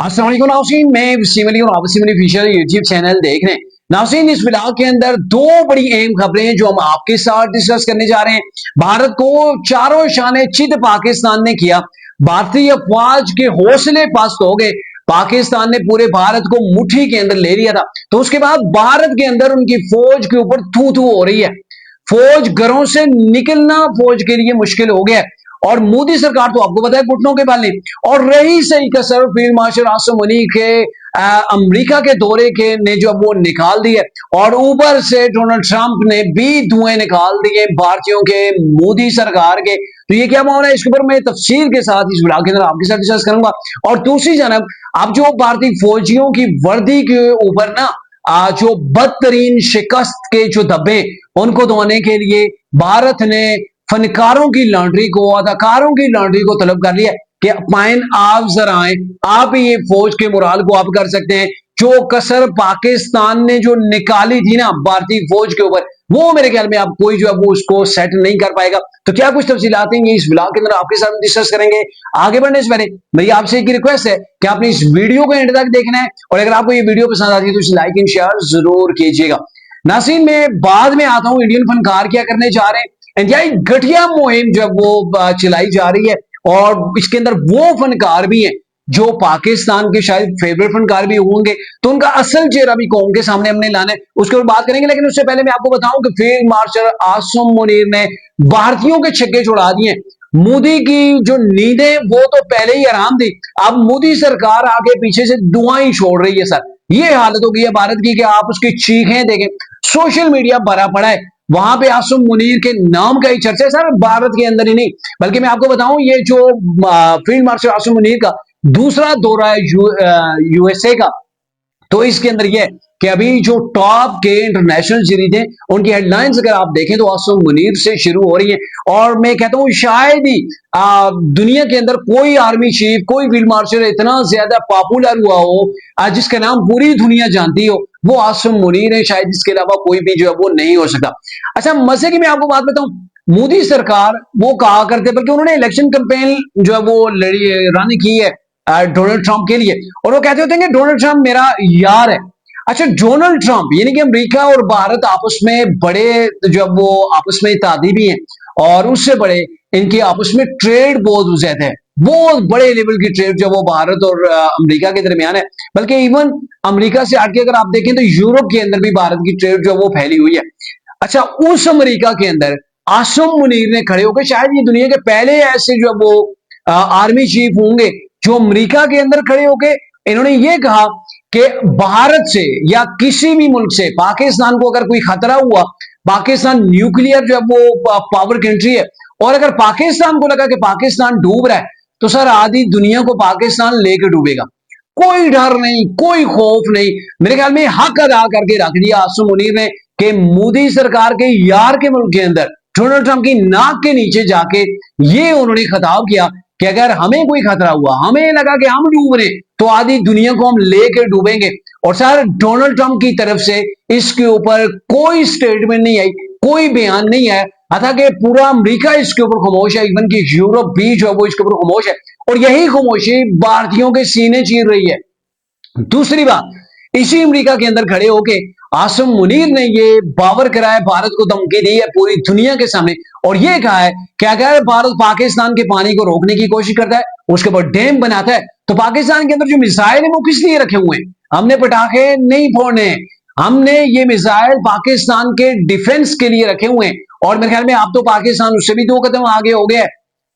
अस्सलाम वालेकुम नाज़रीन, मैं वसीम अली और आप Wasim Ali official YouTube channel देख रहे हैं। नाज़रीन, इस व्लॉग के अंदर दो बड़ी अहम खबरें हैं जो हम आपके साथ डिस्कस करने जा रहे हैं। भारत को चारों शाने चित पाकिस्तान ने किया। भारतीय अफवाज के हौसले पस्त हो गए। पाकिस्तान ने पूरे भारत को मुट्ठी के अंदर ले लिया था, तो उसके बाद भारत के अंदर उनकी फौज के ऊपर थू थू हो रही है। फौज घरों से निकलना फौज के लिए मुश्किल हो गया है। और मोदी सरकार तो आपको पता है घुटनों के बल नहीं। और रही सही कसर फील्ड मार्शल आसिम मुनीर के अमेरिका के दौरे के ने जो वो निकाल दिए, और ऊपर से डोनाल्ड ट्रंप ने भी धुएं निकाल दिए भारतीयों के, मोदी सरकार के। तो ये क्या मामला है, इसके ऊपर मैं तफसील के साथ इस ब्लॉग के अंदर आपके साथ डिस्कस करूंगा। और दूसरी जानब अब जो भारतीय फौजियों की वर्दी के ऊपर ना जो बदतरीन शिकस्त के जो धब्बे, उनको धोने के लिए भारत ने फनकारों की लॉन्ड्री को, अदाकारों की लॉन्ड्री को तलब कर लिया कि फाइन आप जरा आए, आप ये फौज के मुराल को आप कर सकते हैं। जो कसर पाकिस्तान ने जो निकाली थी ना भारतीय फौज के ऊपर, वो मेरे ख्याल में आप कोई जो है वो उसको सेट नहीं कर पाएगा। तो क्या कुछ तफसीलात हैं इस ब्लॉग के अंदर आपके साथ डिस्कस करेंगे। आगे बढ़ने से पहले मेरी आपसे एक रिक्वेस्ट है कि आपने इस वीडियो को एंड तक देखना है, और अगर आपको ये वीडियो पसंद आती है तो इसे लाइक एंड शेयर जरूर कीजिएगा। नाज़रीन, मैं बाद में आता हूं इंडियन फनकार क्या करने जा रहे हैं। इंतहाई घटिया मुहिम जब वो चलाई जा रही है, और इसके अंदर वो फनकार भी हैं जो पाकिस्तान के शायद फेवरेट फनकार भी होंगे, तो उनका असल चेहरा भी कौम के सामने हमने लाना है, उसके ऊपर बात करेंगे। लेकिन उससे पहले मैं आपको बताऊं कि फील्ड मार्शल आसिम मुनीर ने भारतीयों के छक्के छुड़ा दिए। मोदी की जो नींदें वो तो पहले ही आराम थी, अब मोदी सरकार आगे पीछे से दुआएं छोड़ रही है। सर, ये हालत हो गई है भारत की कि आप उसकी चीखें देखें, सोशल मीडिया भरा पड़ा है, वहां पे आसिम मुनीर के नाम का ही चर्चा है। सर, भारत के अंदर ही नहीं बल्कि मैं आपको बताऊं ये जो फील्ड मार्शल आसिम मुनीर का दूसरा दौरा है यूएसए का, तो इसके अंदर यह कि अभी जो टॉप के इंटरनेशनल सीरीज हैं उनकी हेडलाइंस अगर आप देखें तो आसिम मुनीर से शुरू हो रही है। और मैं कहता हूं शायद ही दुनिया के अंदर कोई आर्मी चीफ, कोई फील्ड मार्शल इतना ज्यादा पॉपुलर हुआ हो, जिसका नाम पूरी दुनिया जानती हो, वो आसिम मुनीर है। शायद इसके अलावा कोई भी जो है वो नहीं हो सकता। अच्छा, मजे की मैं आपको बात बताऊं, मोदी सरकार वो कहा करते, बल्कि उन्होंने इलेक्शन कैंपेन जो है वो रन की है डोनाल्ड ट्रंप के लिए, और वो कहते होते हैं कि डोनाल्ड ट्रंप मेरा यार है। अच्छा, डोनाल्ड ट्रंप यानी कि अमेरिका और भारत आपस में बड़े जो वो आपस में तादी हैं, और उससे बड़े इनके आपस में ट्रेड बहुत ज्यादा है। बहुत बड़े लेवल की ट्रेड जो वो भारत और अमेरिका के दरमियान है। बल्कि इवन अमेरिका से हटके अगर आप देखें तो यूरोप के अंदर भी भारत की ट्रेड जो वो फैली हुई है। अच्छा, उस अमेरिका के अंदर आसिम मुनीर ने खड़े होकर, शायद ये दुनिया के पहले ऐसे जो वो आर्मी चीफ होंगे जो अमेरिका के अंदर खड़े होकर इन्होंने ये कहा कि भारत से या किसी भी मुल्क से पाकिस्तान को अगर कोई खतरा हुआ, पाकिस्तान न्यूक्लियर जो है वो पावर कंट्री है, और अगर पाकिस्तान को लगा कि पाकिस्तान डूब रहा है तो सर आधी दुनिया को पाकिस्तान लेकर डूबेगा। कोई डर नहीं, कोई खौफ नहीं। मेरे ख्याल में हक अदा करके रख दिया आसिम मुनीर ने कि मोदी सरकार के यार के मुल्क के अंदर डोनाल्ड ट्रंप की नाक के नीचे जाके ये उन्होंने खिताब किया कि अगर हमें कोई खतरा हुआ, हमें लगा कि हम डूब रहे, तो आधी दुनिया को हम लेकर डूबेंगे। और सर, डोनाल्ड ट्रंप की तरफ से इसके ऊपर कोई स्टेटमेंट नहीं आई, कोई बयान नहीं आया। हालांकि पूरा अमेरिका इसके ऊपर खामोश है, इवन कि यूरोप भी जो है वो इसके ऊपर खामोश है, और यही खामोशी भारतीयों के सीने चीर रही है। दूसरी बात, इसी अमेरिका के अंदर खड़े होके आसिम मुनीर ने ये बावर कराया, भारत को धमकी दी है पूरी दुनिया के सामने, और ये कहा है कि अगर भारत पाकिस्तान के पानी को रोकने की कोशिश करता है, उसके ऊपर डैम बनाता है, तो पाकिस्तान के अंदर जो मिसाइल है वो किस लिए रखे हुए हैं? हमने पटाखे नहीं फोड़ने, हमने ये मिसाइल पाकिस्तान के डिफेंस के लिए रखे हुए हैं। और मेरे ख्याल में आप तो पाकिस्तान उससे भी 2 कदम आगे हो गया है,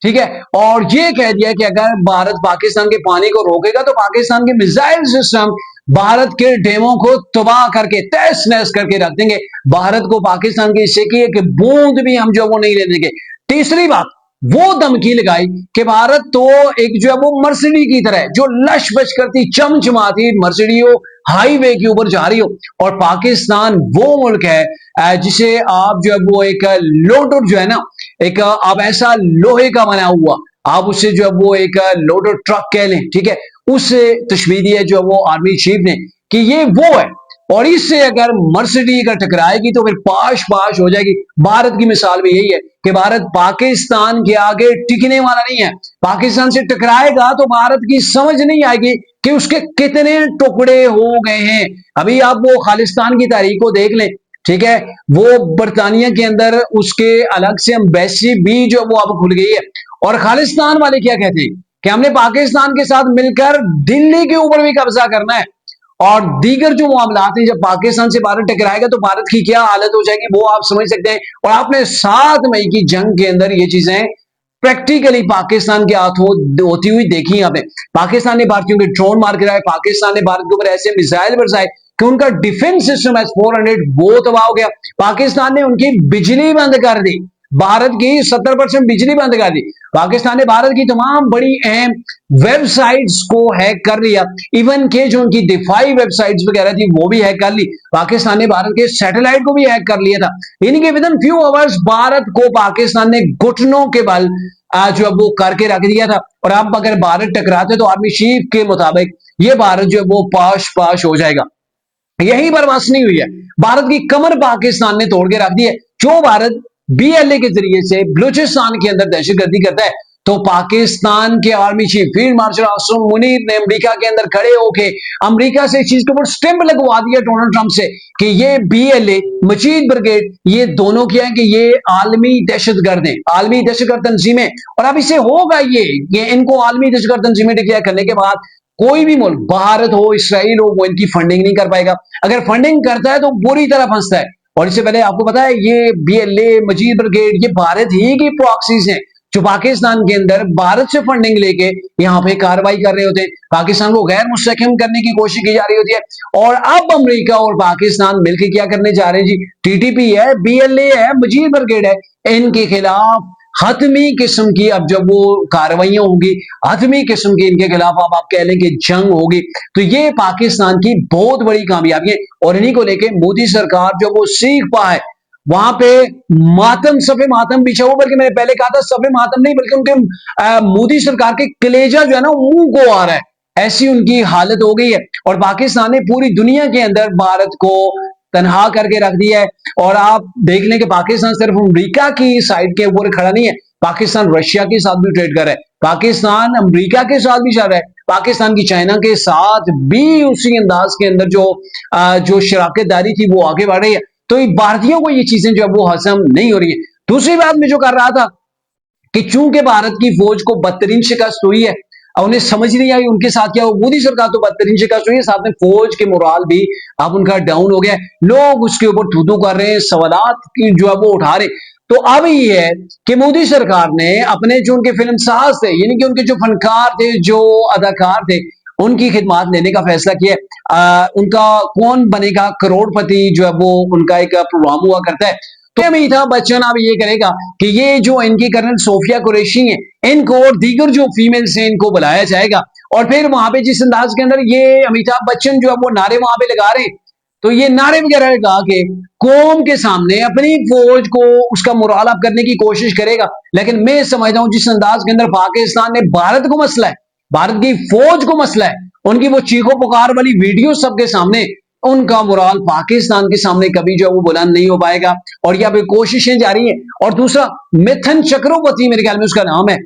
ठीक है। और ये कह दिया कि अगर भारत पाकिस्तान के पानी को रोकेगा तो पाकिस्तान के मिसाइल सिस्टम भारत के डेमों को तबाह करके तहस नहस करके रख देंगे। भारत को पाकिस्तान के हिस्से की एक बूंद भी हम जो वो नहीं ले देंगे। तीसरी बात, वो धमकी लगाई कि भारत तो एक जो है वो मर्सिडी की तरह जो लश बश करती चमचमाती मर्सिडी हो, हाईवे के ऊपर जा रही हो, और पाकिस्तान वो मुल्क है जिसे आप जो है वो एक लोडर जो है ना, एक आप ऐसा लोहे का बना हुआ, आप उससे जो है वो एक लोडर ट्रक कह लें, ठीक है, उससे तशबीह दी है जो वो आर्मी चीफ ने कि ये वो है और इससे अगर मर्सिडीज अगर टकराएगी तो फिर पाश पाश हो जाएगी। भारत की मिसाल भी यही है कि भारत पाकिस्तान के आगे टिकने वाला नहीं है। पाकिस्तान से टकराएगा तो भारत की समझ नहीं आएगी कि उसके कितने टुकड़े हो गए हैं। अभी आप वो खालिस्तान की तारीख को देख लें, ठीक है, वो बरतानिया के अंदर उसके अलग से एम्बेसी भी जो वो अब खुल गई है। और खालिस्तान वाले क्या कहते हैं कि हमने पाकिस्तान के साथ मिलकर दिल्ली के ऊपर भी कब्जा करना है। और दीगर जो मामलात हैं, जब पाकिस्तान से भारत टकराएगा तो भारत की क्या हालत हो जाएगी वो आप समझ सकते हैं। और आपने 7 मई की जंग के अंदर ये चीजें प्रैक्टिकली पाकिस्तान के हाथों होती हुई देखी। यहाँ पे पाकिस्तान ने भारतीयों के ड्रोन मार गिराए, पाकिस्तान ने भारत के ऊपर ऐसे मिसाइल बरसाए कि उनका डिफेंस सिस्टम S-400 वो तबाह हो गया। पाकिस्तान ने उनकी बिजली बंद कर दी, भारत की 70% बिजली बंद कर दी। पाकिस्तान ने भारत की तमाम बड़ी अहम वेबसाइट्स को हैक कर लिया, इवन के जो उनकी दिफाई वेबसाइट्स वगैरह थी वो भी हैक कर ली। पाकिस्तान ने भारत के सैटेलाइट को भी हैक कर लिया था। इनके with in few hours Bharat को पाकिस्तान ने घुटनों के बल जो वो करके रख दिया था। और अब अगर भारत टकराते तो आर्मी चीफ के मुताबिक ये भारत जो वो पाश पाश हो जाएगा। यही पर बस नहीं हुई है, भारत की कमर पाकिस्तान ने तोड़ के रख दी है। जो भारत BLA के जरिए से बलूचिस्तान के अंदर दहशतगर्दी करता है तो पाकिस्तान के army chief field marshal Asim Munir ने अमेरिका के अंदर खड़े होके अमेरिका से इस चीज के ऊपर स्टैंप लगवा दिया डोनाल्ड ट्रंप से कि ये BLA मजीद ब्रिगेड ये दोनों क्या है कि ये आलमी दहशतगर्द हैं, आलमी दहशतगर्द तंजीमें। और अब इसे होगा ये इनको आलमी दहशतगर्द तंजीमें डिक्लेयर करने के बाद कोई भी मुल्क, भारत हो इसराइल हो, वो इनकी फंडिंग नहीं कर पाएगा। अगर फंडिंग करता है तो बुरी तरह फंसता है। और इससे पहले आपको पता है ये BLA मजीद ब्रिगेड ये भारत ही की प्रॉक्सीज हैं जो पाकिस्तान के अंदर भारत से फंडिंग लेके यहाँ पे कार्रवाई कर रहे होते हैं, पाकिस्तान को गैर मुस्तहकम करने की कोशिश की जा रही होती है। और अब अमेरिका और पाकिस्तान मिलकर क्या करने जा रहे हैं जी, TTP है, BLA है, मजीद ब्रिगेड है, इनके खिलाफ हतमी किस्म की अब जब वो कार्रवाइयां होंगी, हतमी किस्म की इनके खिलाफ अब आप कह लें कि जंग होगी। तो ये पाकिस्तान की बहुत बड़ी कामयाबी है। और इन्हीं को लेके मोदी सरकार जो वो सीख पाए, वहां पे मातम सफे मातम बिछा हुआ, बल्कि मैंने पहले कहा था सफे मातम नहीं बल्कि उनके मोदी सरकार के कलेजा जो है ना मुंह को आ रहा है, ऐसी उनकी हालत हो गई है। और पाकिस्तान ने पूरी दुनिया के अंदर भारत को तनहा करके रख दिया है। और आप देख लें कि पाकिस्तान सिर्फ अमेरिका की साइड के ऊपर खड़ा नहीं है, पाकिस्तान रशिया के साथ भी ट्रेड कर रहा है, पाकिस्तान अमेरिका के साथ भी चल रहा है, पाकिस्तान की चाइना के साथ भी उसी अंदाज के अंदर जो शराकतदारी थी वो आगे बढ़ रही है। तो भारतीयों को ये चीजें जो है वो हजम नहीं हो रही है। दूसरी बात मैं जो कर रहा था कि चूंकि भारत की फौज को बदतरीन शिकस्त हुई है, उन्हें समझ नहीं आई उनके साथ क्या हो, मोदी सरकार तो बदतरीन शिकस्त हुई है, साथ में फौज के मोराल भी अब उनका डाउन हो गया, लोग उसके ऊपर थू कर रहे हैं, सवालात की जो है वो उठा रहे। तो अब ये है कि मोदी सरकार ने अपने जो उनके फिल्म साज थे, यानी कि उनके जो फनकार थे, जो अदाकार थे, उनकी खिदमत लेने का फैसला किया। उनका कौन बनेगा करोड़पति जो है वो उनका एक प्रोग्राम हुआ करता है। तो अमिताभ बच्चन अब ये करेगा कि ये जो इनकी कर्नल सोफिया कुरैशी है, इनको और दीगर जो फीमेल्स हैं इनको बुलाया जाएगा। और फिर वहां पे जिस अंदाज के अंदर ये अमिताभ बच्चन जो है वो नारे वहां पे लगा रहे हैं, तो ये नारे वगैरह लगा के कौम के सामने अपनी फौज को उसका मुराल अप करने की कोशिश करेगा। लेकिन मैं समझता हूं जिस अंदाज के अंदर पाकिस्तान ने भारत को मसला है, भारत की फौज को मसला है, उनकी वो चीखो पुकार वाली वीडियो सबके सामने, उनका मुराल पाकिस्तान के सामने कभी जो वो बुलंद नहीं हो पाएगा। और यहाँ पे कोशिशें जारी हैं। और दूसरा मिथुन चक्रवर्ती मेरे ख्याल में उसका नाम है,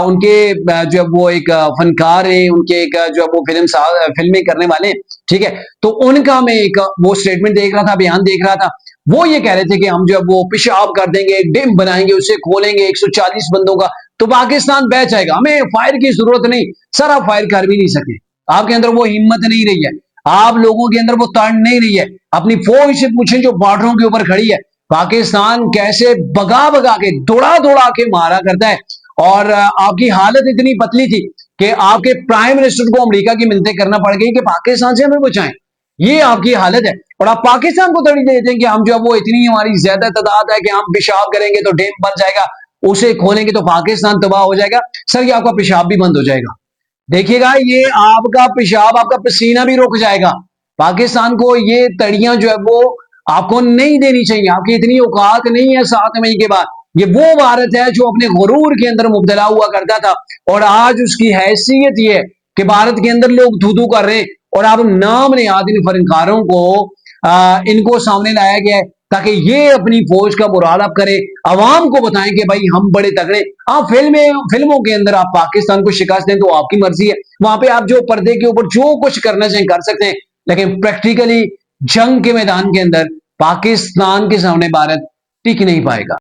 उनके जो वो एक फनकार है, उनके एक जो वो फिल्में करने वाले हैं, ठीक है। तो उनका मैं एक वो स्टेटमेंट देख रहा था, बयान देख रहा था, वो ये कह रहे थे कि हम जो वो पेशाब कर देंगे, डिम बनाएंगे, उसे खोलेंगे 140 बंदों का तो पाकिस्तान बह जाएगा, हमें फायर की जरूरत नहीं। सर आप फायर कर भी नहीं सके, आपके अंदर वो हिम्मत नहीं रही है, आप लोगों के अंदर वो तड़ नहीं रही है। अपनी फौज से पूछें जो बॉर्डरों के ऊपर खड़ी है, पाकिस्तान कैसे भगा भगा के दौड़ा दौड़ा के मारा करता है। और आपकी हालत इतनी पतली थी कि आपके प्राइम मिनिस्टर को अमेरिका की मिन्नतें करना पड़ गई कि पाकिस्तान से हमें बचाएं, ये आपकी हालत है। और आप पाकिस्तान को तड़ी देते हैं कि हम जो वो इतनी हमारी ज्यादा तादाद है कि हम पेशाब करेंगे तो डैम बन जाएगा, उसे खोलेंगे तो पाकिस्तान तबाह हो जाएगा। सर ये आपका पेशाब भी बंद हो जाएगा, देखिएगा, ये आपका पेशाब आपका पसीना भी रुक जाएगा। पाकिस्तान को ये तड़ियां जो है वो आपको नहीं देनी चाहिए, आपकी इतनी औकात नहीं है 7 मई के बाद। ये वो भारत है जो अपने गुरूर के अंदर मुब्तला हुआ करता था और आज उसकी हैसियत ये है कि भारत के अंदर लोग धू धू कर रहे हैं। और आप नाम ने याद इन फनकारों को इनको सामने लाया गया है ताकि ये अपनी फौज का मुराल अप करें, अवाम को बताएं कि भाई हम बड़े तगड़े। आप फिल्मों के अंदर आप पाकिस्तान को शिकस्त दें तो आपकी मर्जी है, वहां पे आप जो पर्दे के ऊपर जो कुछ करना चाहें कर सकते हैं, लेकिन प्रैक्टिकली जंग के मैदान के अंदर पाकिस्तान के सामने भारत टिक नहीं पाएगा।